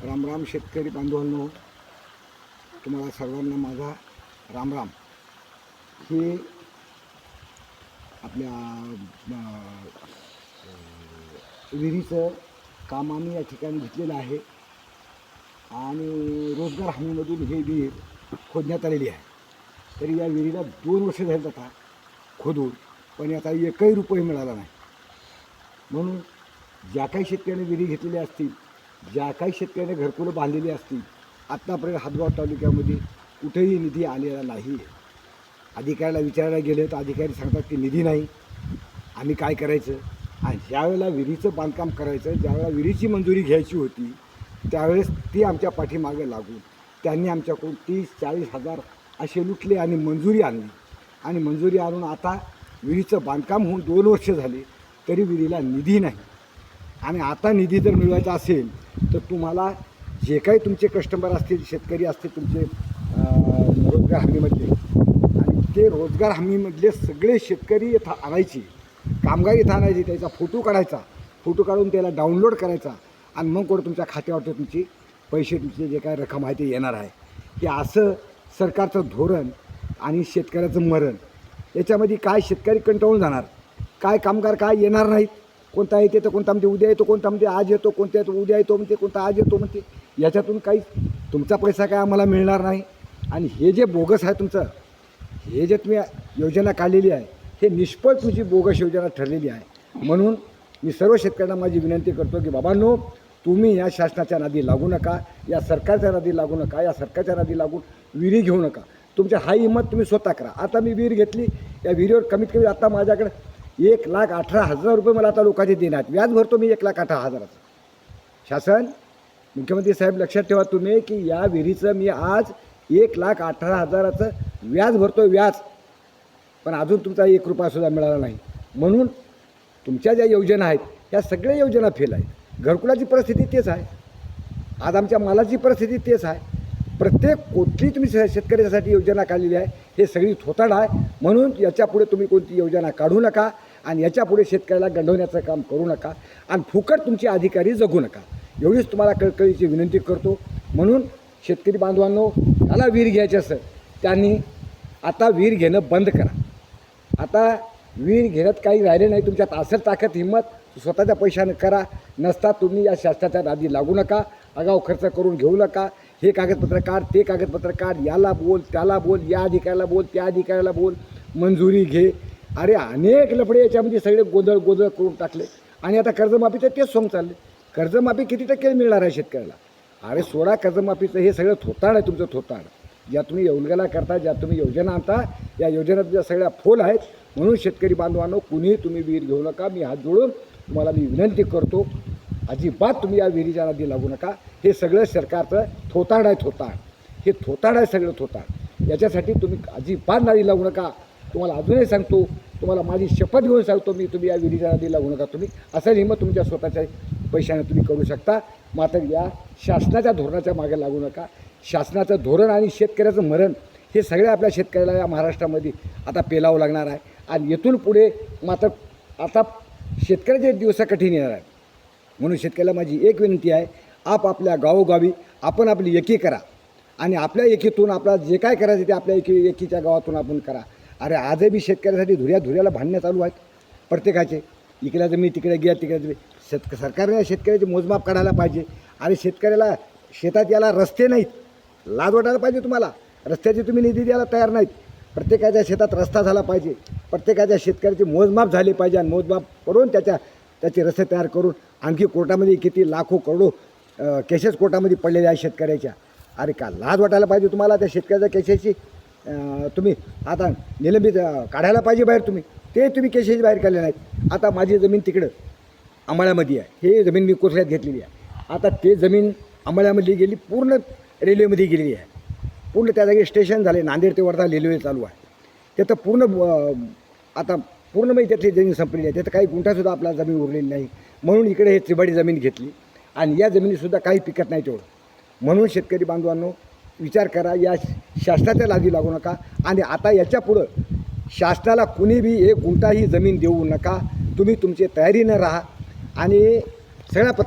रामराम शेतकरी बांधवांनो, तुम्हाला सर्वांना माझा रामराम। हे आपल्या विहिरीचं काम आम्ही या ठिकाणी घेतलेलं आहे आणि रोजगार हमीमधून हे विहीर खोदण्यात आलेली आहे। तरी या विहिरीला 2 वर्ष झाली आता खोदून, पण आता एकही रुपये मिळाला नाही। म्हणून ज्या काही शेतकऱ्यांनी विहिरी घेतलेल्या असतील, ज्या काही शेतकऱ्यांनी घरकुलं बांधलेली असतील, आत्तापर्यंत हातगाव तालुक्यामध्ये कुठेही निधी आलेला नाही। अधिकाऱ्याला विचारायला गेले तर अधिकारी सांगतात की निधी नाही, आम्ही काय करायचं। आणि ज्यावेळेला विहिरीचं बांधकाम करायचं, ज्यावेळेला विहिरीची मंजुरी घ्यायची होती, त्यावेळेस ती आमच्या पाठीमागे लागून त्यांनी आमच्याकडून 30-40 हजार असे लुटले आणि मंजुरी आणली। आणि मंजुरी आणून आता विहिरीचं बांधकाम होऊन 2 वर्ष झाले, तरी विहिरीला निधी नाही। आणि आता निधी जर मिळवायचा असेल तर तुम्हाला जे काही तुमचे कस्टमर असतील, शेतकरी असतील तुमचे रोजगार हमीमधले, आणि ते रोजगार हमीमधले सगळे शेतकरी इथं आणायचे, कामगार इथं आणायचे, त्याचा फोटो काढायचा, फोटो काढून त्याला डाउनलोड करायचा आणि मग कोण तुमच्या खात्यावरती तुमची पैसे, तुमचे जे काय रक्कम आहे ते येणार आहे। हे असं सरकारचं धोरण आणि शेतकऱ्याचं मरण, याच्यामध्ये काय शेतकरी कंटाळून जाणार, काय कामगार काय येणार नाहीत। कोणता येते तर कोणता म्हणते उद्या येतो, कोणता म्हणते आज येतो, कोणत्या उद्या येतो म्हणते, कोणता आज येतो म्हणते। याच्यातून काही तुमचा पैसा काय आम्हाला मिळणार नाही। आणि हे जे बोगस आहे तुमचं, हे जे तुम्ही योजना काढलेली आहे, हे निष्फळ तुमची बोगस योजना ठरलेली आहे। म्हणून मी सर्व शेतकऱ्यांना माझी विनंती करतो की बाबांनो, तुम्ही या शासनाच्या नादी लागू नका, या सरकारच्या नादी लागू नका, या सरकारच्या नादी लागून विहिरी घेऊ नका। तुमच्या हाई हिंमत तुम्ही स्वतः करा। आता मी विहीर घेतली, या विहिरीवर कमीत कमी आता माझ्याकडे 1,18,000 रुपये मला आता लोकांचे देणार, व्याज भरतो मी 1,18,000। शासन, मुख्यमंत्री साहेब लक्षात ठेवा तुम्ही की या विहिरीचं मी आज 1,18,000चं व्याज भरतो, व्याज। पण अजून तुमचा 1 रुपयासुद्धा मिळाला नाही। म्हणून तुमच्या ज्या योजना आहेत त्या सगळ्या योजना फेल आहेत। घरकुलाची परिस्थिती तेच आहे, आज आमच्या मालाची परिस्थिती तेच आहे। प्रत्येक कुठली तुम्ही शेतकऱ्यासाठी योजना काढलेली आहे हे सगळी थोताड आहे। म्हणून याच्यापुढे तुम्ही कोणती योजना काढू नका आणि याच्यापुढे शेतकऱ्याला गंडवण्याचं काम करू नका आणि फुकट तुमचे अधिकारी जगू नका, एवढीच तुम्हाला कळकळीची विनंती करतो। म्हणून शेतकरी बांधवांनो, त्याला विहीर घ्यायची असेल त्यांनी आता विहीर घेणं बंद करा। आता विहीर घेण्यात काही राहिले नाही, तुमच्यात असेल ताकद हिंमत स्वतःच्या पैशानं करा, नसता तुम्ही या शासनाच्या नादी लागू नका, आगाऊ खर्च करून घेऊ नका। हे कागदपत्र काढ, ते कागदपत्र काढ, याला बोल, त्याला बोल, या अधिकाऱ्याला बोल, त्या अधिकाऱ्याला बोल, मंजुरी घे। अरे अनेक लफडे याच्यामध्ये सगळे गोंधळ करून टाकले। आणि आता कर्जमाफीचं तेच सोंग चालले। कर्जमाफी किती टक्के मिळणार आहे शेतकऱ्याला? अरे सोडा कर्जमाफीचं, हे सगळं थोताड आहे तुमचं, थोताड। ज्या तुम्ही योजनेला करता, ज्या तुम्ही योजना आणता, या योजना तुमच्या सगळ्या फोल आहेत। म्हणून शेतकरी बांधवांनो, कुणीही तुम्ही विहीर घेऊ नका। मी हात जोडून तुम्हाला मी विनंती करतो, अजिबात तुम्ही या विहिरीच्या नादी लागू नका। हे सगळं सरकारचं थोताड आहे, थोताड, हे थोताड आहे सगळं, थोताड। याच्यासाठी तुम्ही अजिबात नादी लागू नका। तुम्हाला अजूनही सांगतो, तुम्हाला माझी शपथ घेऊन सांगतो मी, तुम्ही या विहिरीच्या नादी लागू नका। तुम्ही असं हिंमत तुमच्या स्वतःच्या पैशाने तुम्ही करू शकता, मात्र या शासनाच्या धोरणाच्या मागे लागू नका। शासनाचं धोरण आणि शेतकऱ्याचं मरण हे सगळे आपल्या शेतकऱ्याला या महाराष्ट्रामध्ये आता पेलावं लागणार आहे। आणि इथून पुढे मात्र आता शेतकऱ्याचे दिवस कठीण येणार आहेत। म्हणून शेतकऱ्याला माझी एक विनंती आहे, आपल्या गावोगावी आपण आपली एकी करा आणि आपल्या एकीतून आपल्याला जे काय करायचं ते आपल्या एकीच्या गावातून आपण करा। अरे आजही बी शेतकऱ्यासाठी धुऱ्याला भांडणं चालू आहेत प्रत्येकाचे, इकडे जमीन तिकडे घ्या, तिकडे जमीन। सरकारने शेतकऱ्याचे मोजमाप काढायला पाहिजे। आणि शेतकऱ्याला शेतात याला रस्ते नाहीत, लाज वाटायला पाहिजे तुम्हाला, रस्त्याचे तुम्ही निधी द्यायला तयार नाहीत। प्रत्येकाच्या शेतात रस्ता झाला पाहिजे, प्रत्येकाच्या शेतकऱ्याचे मोजमाप झाले पाहिजे आणि मोजमाप करून त्याचे रस्ते तयार करून आणखी कोर्टामध्ये किती लाखो करोडो केसेस कोर्टामध्ये पडलेल्या आहेत शेतकऱ्याच्या। अरे का लाज वाटायला पाहिजे तुम्हाला त्या शेतकऱ्याच्या केसेसची। तुम्ही आता निलंबित काढायला पाहिजे बाहेर, तुम्ही तुम्ही केसेस बाहेर काढले नाहीत। आता माझी जमीन तिकडं अंबाळ्यामध्ये आहे, हे जमीन मी कोसळ्यात घेतलेली आहे। आता ते जमीन अंबाळ्यामध्ये गेली, पूर्ण रेल्वेमध्ये गेलेली आहे, पूर्ण त्या जागी स्टेशन झाले, नांदेड ते वर्धा रेल्वे चालू आहे। तिथं पूर्ण आता पूर्ण मी त्यातली जमीन संपलेली आहे, तिथं काही गुंठासुद्धा आपला जमीन उरलेली नाही। म्हणून इकडे हे त्रिबाडी जमीन घेतली आणि या जमिनीसुद्धा काही पिकत नाही तेवढं। म्हणून शेतकरी बांधवांनो, विचार करा, या शासनाच्या लादी लागू नका। आणि आता याच्या पुढं शासनाला कुणी बी 1 गुंठाही जमीन देऊ नका। तुम्ही तुमची तयारीनं राहा आणि सगळ्या पत्र